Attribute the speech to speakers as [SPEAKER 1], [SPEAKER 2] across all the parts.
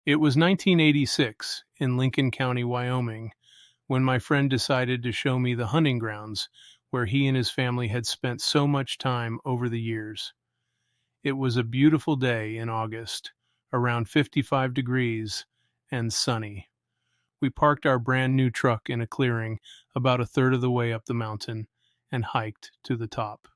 [SPEAKER 1] It was 1986 in Lincoln County, Wyoming, when my friend decided to show me the hunting grounds where he and his family had spent so much time over the years. It was a beautiful day in August, around 55 degrees and sunny. We parked our brand new truck in a clearing about a third of the way up the mountain and hiked to the top.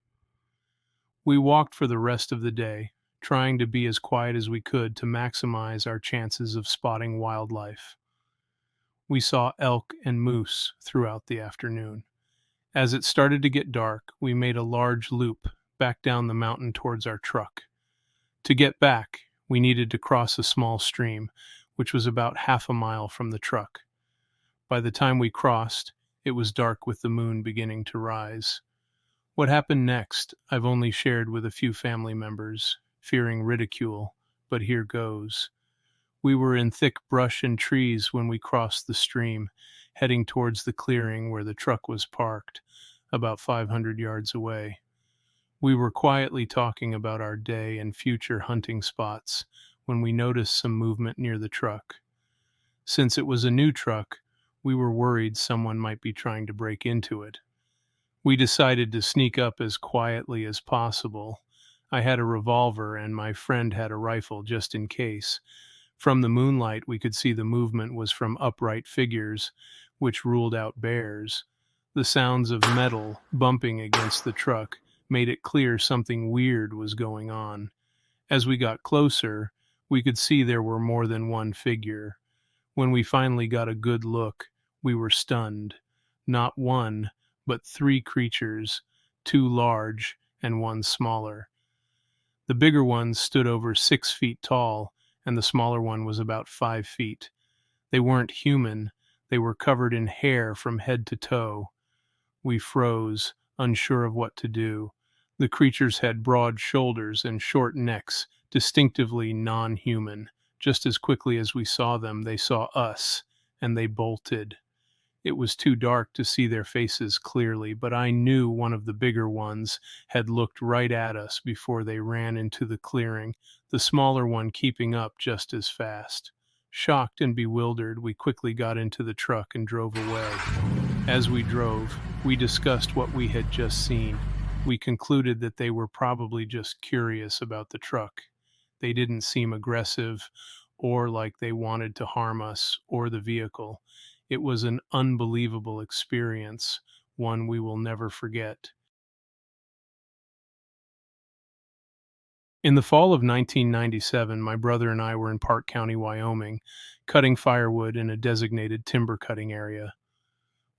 [SPEAKER 1] We walked for the rest of the day, trying to be as quiet as we could to maximize our chances of spotting wildlife. We saw elk and moose throughout the afternoon. As it started to get dark, we made a large loop back down the mountain towards our truck. To get back, we needed to cross a small stream, which was about half a mile from the truck. By the time we crossed, it was dark with the moon beginning to rise. What happened next, I've only shared with a few family members, fearing ridicule, but here goes. We were in thick brush and trees when we crossed the stream, heading towards the clearing where the truck was parked, about 500 yards away. We were quietly talking about our day and future hunting spots when we noticed some movement near the truck. Since it was a new truck, we were worried someone might be trying to break into it. We decided to sneak up as quietly as possible. I had a revolver and my friend had a rifle just in case. From the moonlight, we could see the movement was from upright figures, which ruled out bears. The sounds of metal bumping against the truck made it clear something weird was going on. As we got closer, we could see there were more than one figure. When we finally got a good look, we were stunned. Not one, but three creatures, two large and one smaller. The bigger one stood over 6 feet tall, and the smaller one was about 5 feet. They weren't human, they were covered in hair from head to toe. We froze, unsure of what to do. The creatures had broad shoulders and short necks, distinctively non-human. Just as quickly as we saw them, they saw us, and they bolted. It was too dark to see their faces clearly, but I knew one of the bigger ones had looked right at us before they ran into the clearing, the smaller one keeping up just as fast. Shocked and bewildered, we quickly got into the truck and drove away. As we drove, we discussed what we had just seen. We concluded that they were probably just curious about the truck. They didn't seem aggressive or like they wanted to harm us or the vehicle. It was an unbelievable experience, one we will never forget. In the fall of 1997, my brother and I were in Park County, Wyoming, cutting firewood in a designated timber cutting area.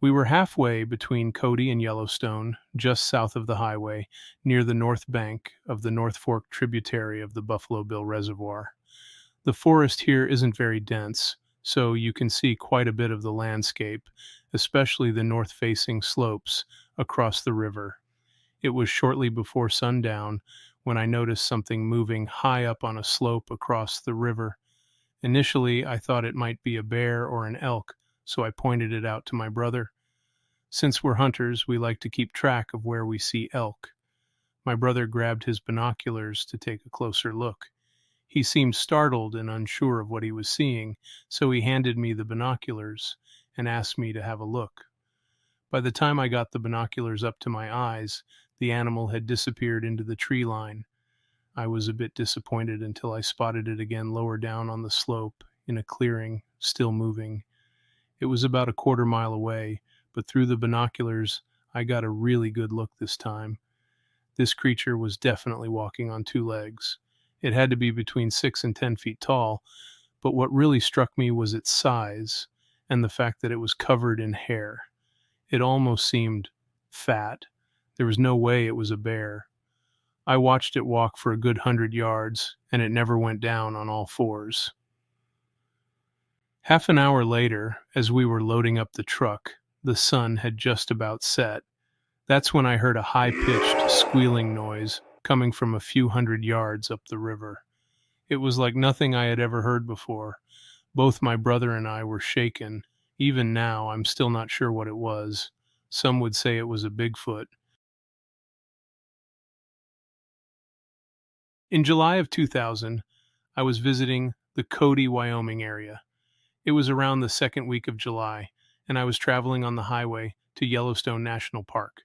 [SPEAKER 1] We were halfway between Cody and Yellowstone, just south of the highway, near the north bank of the North Fork tributary of the Buffalo Bill Reservoir. The forest here isn't very dense, so you can see quite a bit of the landscape, especially the north-facing slopes across the river. It was shortly before sundown when I noticed something moving high up on a slope across the river. Initially, I thought it might be a bear or an elk, so I pointed it out to my brother. Since we're hunters, we like to keep track of where we see elk. My brother grabbed his binoculars to take a closer look. He seemed startled and unsure of what he was seeing, so he handed me the binoculars and asked me to have a look. By the time I got the binoculars up to my eyes, the animal had disappeared into the tree line. I was a bit disappointed until I spotted it again lower down on the slope, in a clearing, still moving. It was about a quarter mile away, but through the binoculars, I got a really good look this time. This creature was definitely walking on 2 legs. It had to be between 6 and 10 feet tall, but what really struck me was its size and the fact that it was covered in hair. It almost seemed fat. There was no way it was a bear. I watched it walk for a good 100 yards, and it never went down on all fours. Half an hour later, as we were loading up the truck, the sun had just about set. That's when I heard a high-pitched squealing noise coming from a few 100 yards up the river. It was like nothing I had ever heard before. Both my brother and I were shaken. Even now, I'm still not sure what it was. Some would say it was a Bigfoot. In July of 2000, I was visiting the Cody, Wyoming area. It was around the second week of July, and I was traveling on the highway to Yellowstone National Park.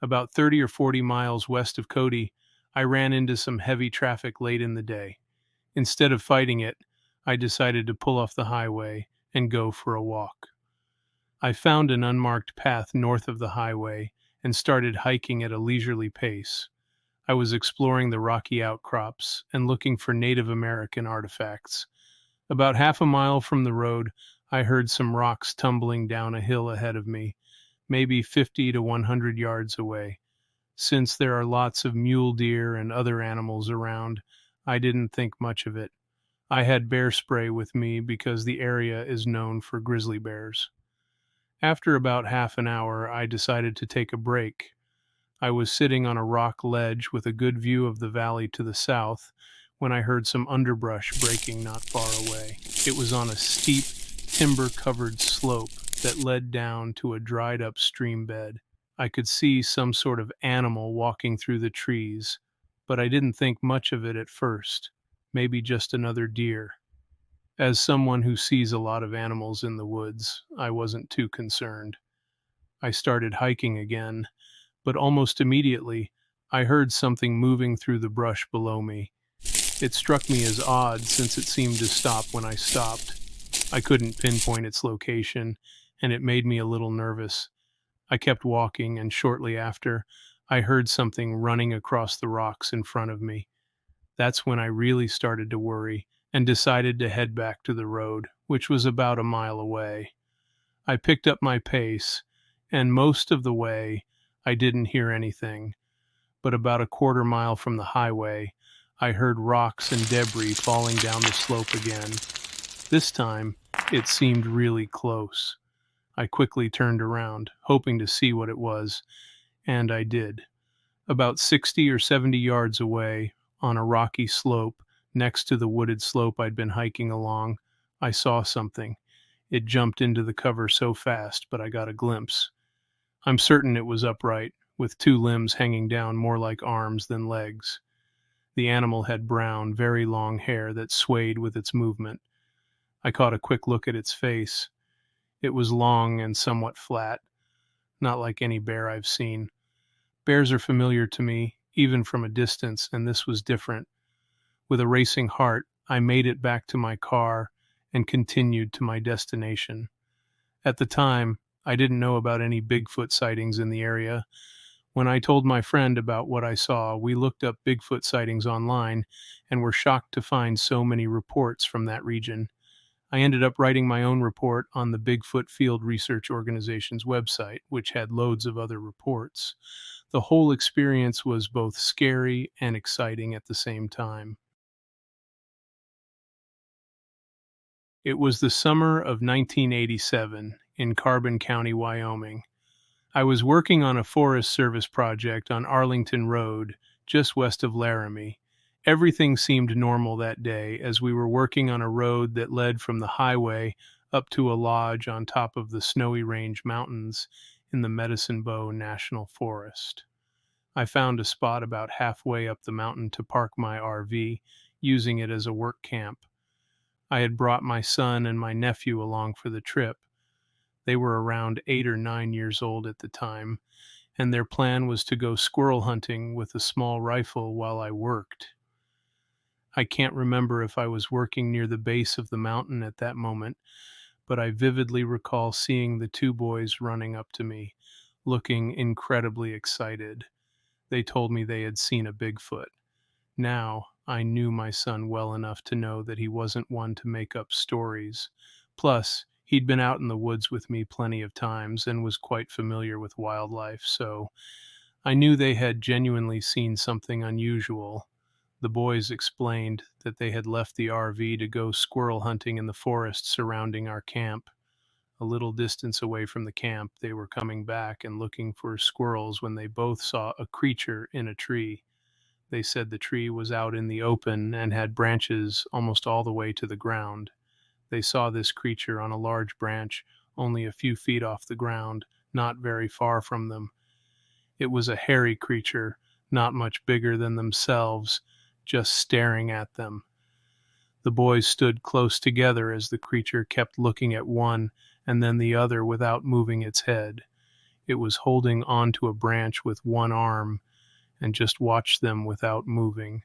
[SPEAKER 1] About 30 or 40 miles west of Cody, I ran into some heavy traffic late in the day. Instead of fighting it, I decided to pull off the highway and go for a walk. I found an unmarked path north of the highway and started hiking at a leisurely pace. I was exploring the rocky outcrops and looking for Native American artifacts. About half a mile from the road, I heard some rocks tumbling down a hill ahead of me, maybe 50 to 100 yards away. Since there are lots of mule deer and other animals around, I didn't think much of it. I had bear spray with me because the area is known for grizzly bears. After about half an hour, I decided to take a break. I was sitting on a rock ledge with a good view of the valley to the south when I heard some underbrush breaking not far away. It was on a steep, timber-covered slope that led down to a dried-up stream bed. I could see some sort of animal walking through the trees, but I didn't think much of it at first. Maybe just another deer. As someone who sees a lot of animals in the woods, I wasn't too concerned. I started hiking again, but almost immediately, I heard something moving through the brush below me. It struck me as odd since it seemed to stop when I stopped. I couldn't pinpoint its location, and it made me a little nervous. I kept walking, and shortly after, I heard something running across the rocks in front of me. That's when I really started to worry and decided to head back to the road, which was about a mile away. I picked up my pace, and most of the way, I didn't hear anything. But about a quarter mile from the highway, I heard rocks and debris falling down the slope again. This time, it seemed really close. I quickly turned around, hoping to see what it was, and I did. About 60 or 70 yards away, on a rocky slope, next to the wooded slope I'd been hiking along, I saw something. It jumped into the cover so fast, but I got a glimpse. I'm certain it was upright, with two limbs hanging down more like arms than legs. The animal had brown, very long hair that swayed with its movement. I caught a quick look at its face. It was long and somewhat flat, not like any bear I've seen. Bears are familiar to me, even from a distance, and this was different. With a racing heart, I made it back to my car and continued to my destination. At the time, I didn't know about any Bigfoot sightings in the area. When I told my friend about what I saw, we looked up Bigfoot sightings online and were shocked to find so many reports from that region. I ended up writing my own report on the Bigfoot Field Research Organization's website, which had loads of other reports. The whole experience was both scary and exciting at the same time. It was the summer of 1987 in Carbon County, Wyoming. I was working on a Forest Service project on Arlington Road, just west of Laramie. Everything seemed normal that day as we were working on a road that led from the highway up to a lodge on top of the Snowy Range Mountains in the Medicine Bow National Forest. I found a spot about halfway up the mountain to park my RV, using it as a work camp. I had brought my son and my nephew along for the trip. They were around 8 or 9 years old at the time, and their plan was to go squirrel hunting with a small rifle while I worked. I can't remember if I was working near the base of the mountain at that moment, but I vividly recall seeing the two boys running up to me, looking incredibly excited. They told me they had seen a Bigfoot. Now, I knew my son well enough to know that he wasn't one to make up stories. Plus, he'd been out in the woods with me plenty of times and was quite familiar with wildlife, so I knew they had genuinely seen something unusual. The boys explained that they had left the RV to go squirrel hunting in the forest surrounding our camp. A little distance away from the camp, they were coming back and looking for squirrels when they both saw a creature in a tree. They said the tree was out in the open and had branches almost all the way to the ground. They saw this creature on a large branch only a few feet off the ground, not very far from them. It was a hairy creature, not much bigger than themselves, just staring at them. The boys stood close together as the creature kept looking at one and then the other without moving its head. It was holding onto a branch with one arm and just watched them without moving.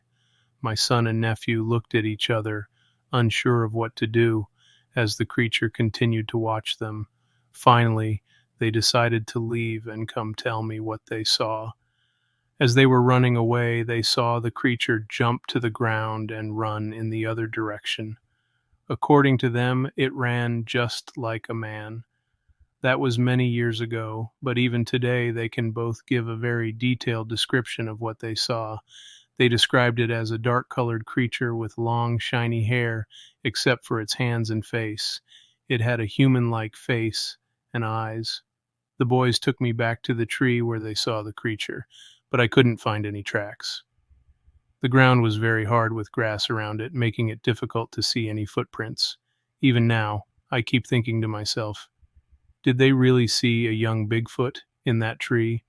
[SPEAKER 1] My son and nephew looked at each other, unsure of what to do, as the creature continued to watch them. Finally, they decided to leave and come tell me what they saw. As they were running away, they saw the creature jump to the ground and run in the other direction. According to them, it ran just like a man. That was many years ago, but even today they can both give a very detailed description of what they saw. They described it as a dark-colored creature with long, shiny hair, except for its hands and face. It had a human-like face and eyes. The boys took me back to the tree where they saw the creature, but I couldn't find any tracks. The ground was very hard with grass around it, making it difficult to see any footprints. Even now, I keep thinking to myself, did they really see a young Bigfoot in that tree,